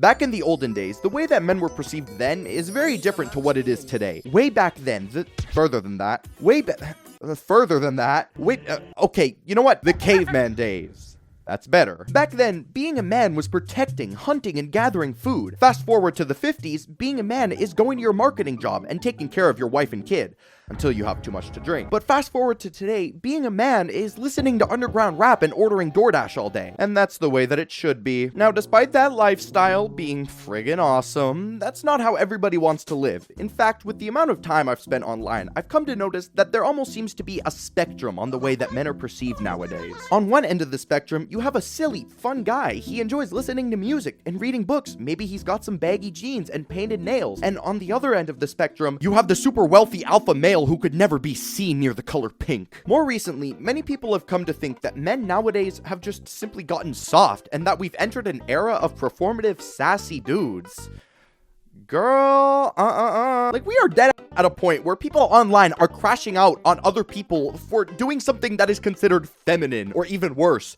Back in the olden days, the way that men were perceived then is very different to what it is today. Way back then, further than that, okay, you know what? The caveman days. That's better. Back then, being a man was protecting, hunting, and gathering food. Fast forward to the 50s, being a man is going to your marketing job and taking care of your wife and kid. Until you have too much to drink. But fast forward to today, being a man is listening to underground rap and ordering DoorDash all day. And that's the way that it should be. Now, despite that lifestyle being friggin' awesome, that's not how everybody wants to live. In fact, with the amount of time I've spent online, I've come to notice that there almost seems to be a spectrum on the way that men are perceived nowadays. On one end of the spectrum, you have a silly, fun guy. He enjoys listening to music and reading books. Maybe he's got some baggy jeans and painted nails. And on the other end of the spectrum, you have the super wealthy alpha male who could never be seen near the color pink. More recently, many people have come to think that men nowadays have just simply gotten soft, and that we've entered an era of performative, sassy dudes. Girl, Like, we are dead at a point where people online are crashing out on other people for doing something that is considered feminine, or even worse,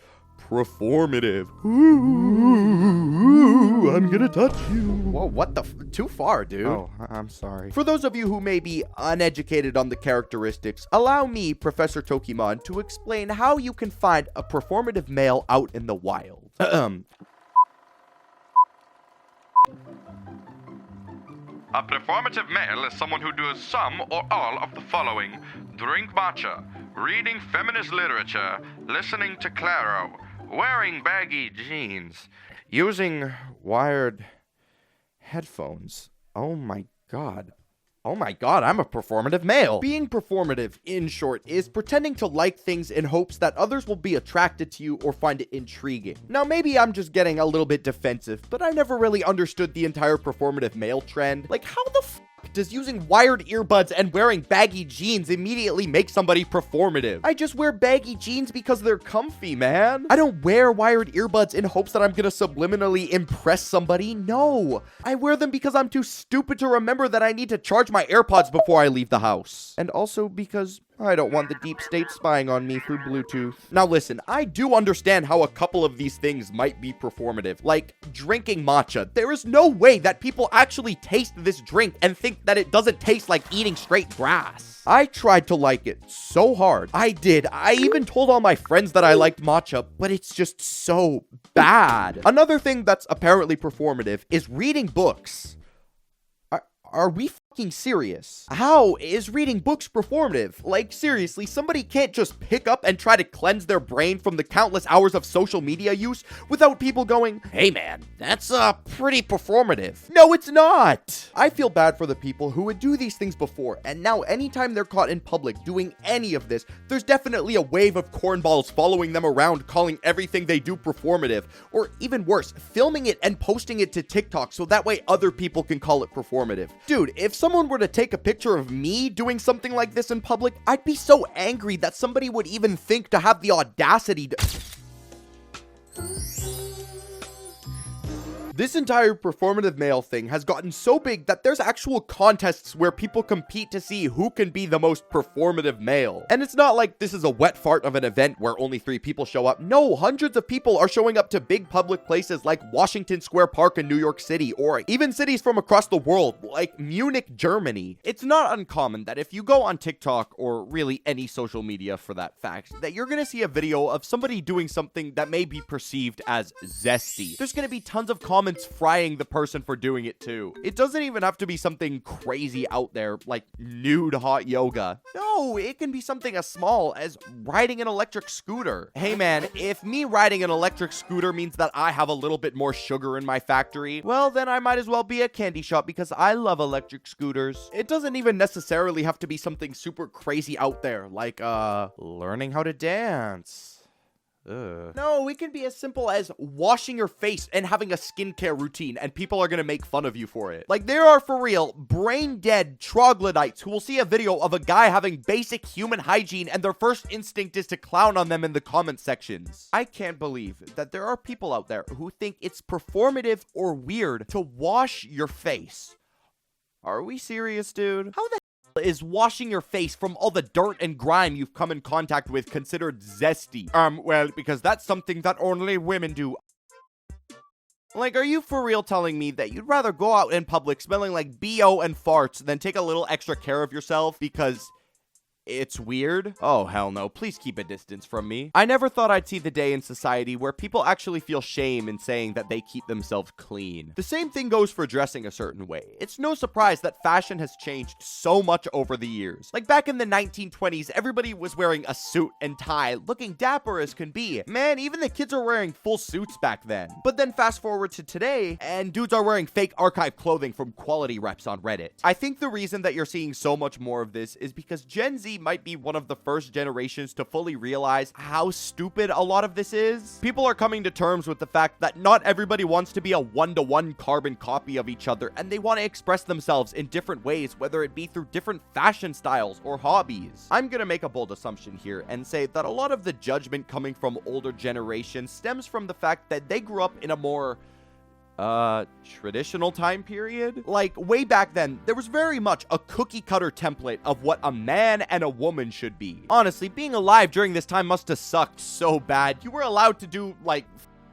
performative. Ooh, I'm gonna touch you. Whoa, what the too far, dude. Oh, I'm sorry. For those of you who may be uneducated on the characteristics, allow me, Professor Tokemon, to explain how you can find a performative male out in the wild. A performative male is someone who does some or all of the following: drink matcha, reading feminist literature, listening to Clairo, wearing baggy jeans, using wired headphones. Oh my god, I'm a performative male. Being performative, in short, is pretending to like things in hopes that others will be attracted to you or find it intriguing. Now, maybe I'm just getting a little bit defensive, but I never really understood the entire performative male trend. Like, how the does using wired earbuds and wearing baggy jeans immediately make somebody performative? I just wear baggy jeans because they're comfy, man. I don't wear wired earbuds in hopes that I'm gonna subliminally impress somebody. No, I wear them because I'm too stupid to remember that I need to charge my AirPods before I leave the house. And also because I don't want the deep state spying on me through Bluetooth. Now listen, I do understand how a couple of these things might be performative, like drinking matcha. There is no way that people actually taste this drink and think that it doesn't taste like eating straight grass. I tried to like it so hard. I did. I even told all my friends that I liked matcha, but it's just so bad. Another thing that's apparently performative is reading books. Are we fucking serious? How is reading books performative? Like, seriously, somebody can't just pick up and try to cleanse their brain from the countless hours of social media use without people going, hey man, that's pretty performative. No, it's not. I feel bad for the people who would do these things before, and now anytime they're caught in public doing any of this, there's definitely a wave of cornballs following them around calling everything they do performative, or even worse, filming it and posting it to TikTok so that way other people can call it performative. Dude, if someone were to take a picture of me doing something like this in public, I'd be so angry that somebody would even think to have the audacity to... This entire performative male thing has gotten so big that there's actual contests where people compete to see who can be the most performative male. And it's not like this is a wet fart of an event where only 3 people show up. No, hundreds of people are showing up to big public places like Washington Square Park in New York City, or even cities from across the world like Munich, Germany. It's not uncommon that if you go on TikTok, or really any social media for that fact, that you're gonna see a video of somebody doing something that may be perceived as zesty. There's gonna be tons of comments frying the person for doing it too. It doesn't even have to be something crazy out there like nude hot yoga. No, it can be something as small as riding an electric scooter. Hey man, if me riding an electric scooter means that I have a little bit more sugar in my factory, well then I might as well be a candy shop because I love electric scooters. It doesn't even necessarily have to be something super crazy out there like learning how to dance. No, it can be as simple as washing your face and having a skincare routine, and people are gonna make fun of you for it. Like, there are, for real, brain-dead troglodytes who will see a video of a guy having basic human hygiene and their first instinct is to clown on them in the comment sections. I can't believe that there are people out there who think it's performative or weird to wash your face. Are we serious, dude? How the is washing your face from all the dirt and grime you've come in contact with considered zesty? Well, because that's something that only women do. Like, are you for real telling me that you'd rather go out in public smelling like BO and farts than take a little extra care of yourself because it's weird? Oh, hell no. Please keep a distance from me. I never thought I'd see the day in society where people actually feel shame in saying that they keep themselves clean. The same thing goes for dressing a certain way. It's no surprise that fashion has changed so much over the years. Like back in the 1920s, everybody was wearing a suit and tie, looking dapper as can be. Man, even the kids are wearing full suits back then. But then fast forward to today, and dudes are wearing fake archive clothing from quality reps on Reddit. I think the reason that you're seeing so much more of this is because Gen Z might be one of the first generations to fully realize how stupid a lot of this is. People are coming to terms with the fact that not everybody wants to be a one-to-one carbon copy of each other, and they want to express themselves in different ways, whether it be through different fashion styles or hobbies. I'm gonna make a bold assumption here and say that a lot of the judgment coming from older generations stems from the fact that they grew up in a more traditional time period. Like, way back then, there was very much a cookie cutter template of what a man and a woman should be. Honestly, being alive during this time must have sucked so bad. You were allowed to do, like,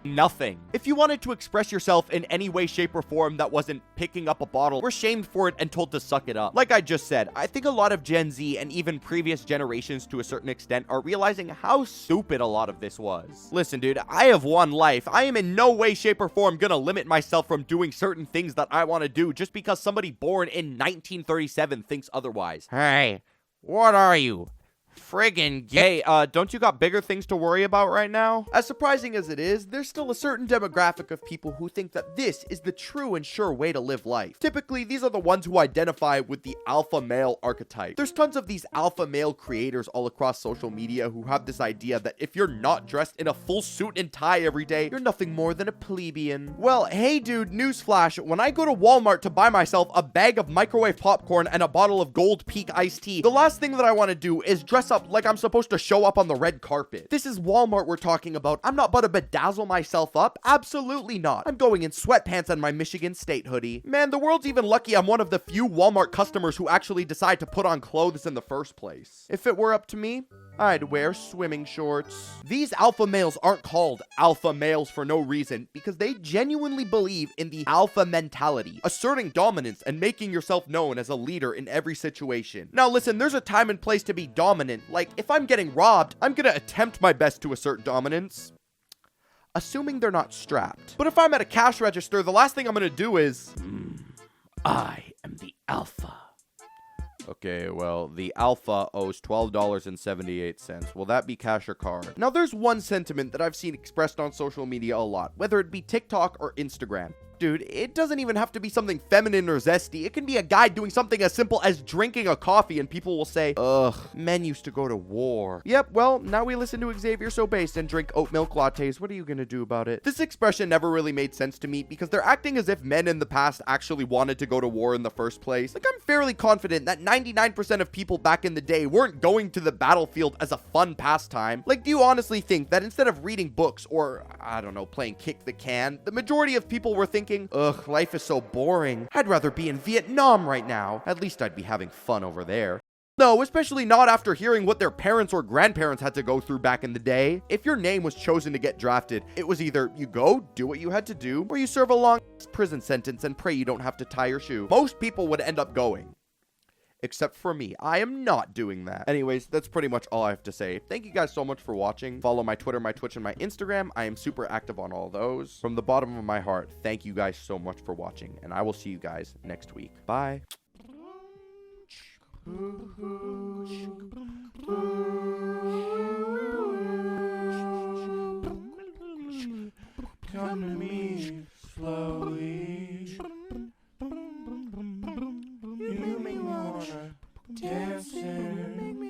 nothing. If you wanted to express yourself in any way, shape, or form that wasn't picking up a bottle, were shamed for it and told to suck it up. Like I just said, I think a lot of Gen Z and even previous generations to a certain extent are realizing how stupid a lot of this was. Listen, dude, I have one life. I am in no way, shape, or form gonna limit myself from doing certain things that I want to do just because somebody born in 1937 thinks otherwise. Hey, what are you? Friggin' gay. Don't you got bigger things to worry about right now? As surprising as it is, there's still a certain demographic of people who think that this is the true and sure way to live life. Typically, these are the ones who identify with the alpha male archetype. There's tons of these alpha male creators all across social media who have this idea that if you're not dressed in a full suit and tie every day, you're nothing more than a plebeian. Well, hey dude, newsflash, when I go to Walmart to buy myself a bag of microwave popcorn and a bottle of Gold Peak iced tea, the last thing that I want to do is dress up like I'm supposed to show up on the red carpet. This is Walmart we're talking about. I'm not about to bedazzle myself up. Absolutely not. I'm going in sweatpants and my Michigan State hoodie. Man, the world's even lucky I'm one of the few Walmart customers who actually decide to put on clothes in the first place. If it were up to me, I'd wear swimming shorts. These alpha males aren't called alpha males for no reason because they genuinely believe in the alpha mentality, asserting dominance and making yourself known as a leader in every situation. Now listen, there's a time and place to be dominant. Like, if I'm getting robbed, I'm gonna attempt my best to assert dominance, assuming they're not strapped. But if I'm at a cash register, the last thing I'm gonna do is, I am the alpha. Okay, well, the alpha owes $12.78. Will that be cash or card? Now, there's one sentiment that I've seen expressed on social media a lot, whether it be TikTok or Instagram. Dude, it doesn't even have to be something feminine or zesty. It can be a guy doing something as simple as drinking a coffee and people will say, ugh, men used to go to war. Yep, well, now we listen to Xavier So Based and drink oat milk lattes. What are you gonna do about it? This expression never really made sense to me because they're acting as if men in the past actually wanted to go to war in the first place. Like, I'm fairly confident that 99% of people back in the day weren't going to the battlefield as a fun pastime. Like, do you honestly think that instead of reading books or, I don't know, playing kick the can, the majority of people were thinking, ugh, life is so boring. I'd rather be in Vietnam right now. At least I'd be having fun over there. No, especially not after hearing what their parents or grandparents had to go through back in the day. If your name was chosen to get drafted, it was either you go, do what you had to do, or you serve a long prison sentence and pray you don't have to tie your shoe. Most people would end up going. Except for me. I am not doing that. Anyways, that's pretty much all I have to say. Thank you guys so much for watching. Follow my Twitter, my Twitch, and my Instagram. I am super active on all those. From the bottom of my heart, thank you guys so much for watching, and I will see you guys next week. Bye. Come to me.